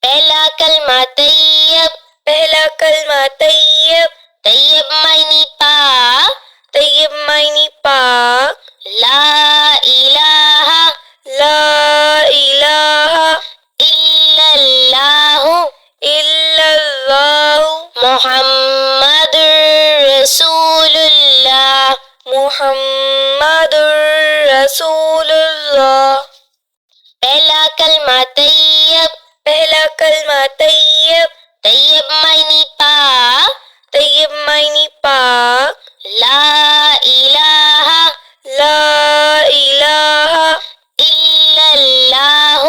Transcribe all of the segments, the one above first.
پہلا کلمہ طیب، پہلا کلمہ طیب، طیب معنی پاک، طیب معنی پاک، لا الہ لا الہ الا اللہ الا اللہ محمد رسول اللہ۔ محمد رسول اللہ۔ پہلا کلمہ طیب، پہلا کلمہ طیب، طیب معنی پاک، طیب معنی پاک، لا الہ لا الہ الا اللہ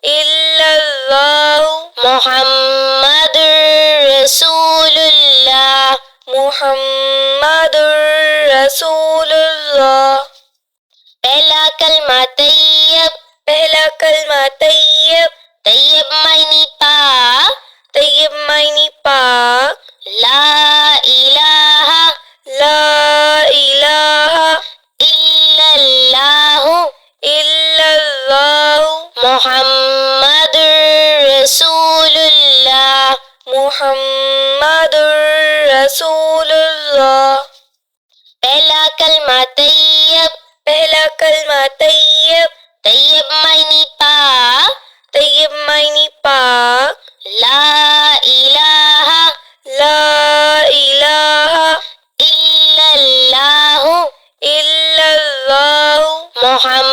الا اللہ محمد رسول اللہ۔ محمد رسول اللہ۔ پہلا کلمہ طیب، پہلا کلمہ طیب، طیب معنی پاک، طیب معنی پاک، لا الہ لا الہ الا اللہ الا اللہ محمد رسول اللہ۔ محمد رسول اللہ۔ پہلا کلمہ طیب، پہلا کلمہ طیب، طیب معنی پاک، طیب معنی پاک، لا الہ لا الہ الا اللہ الا اللہ محمد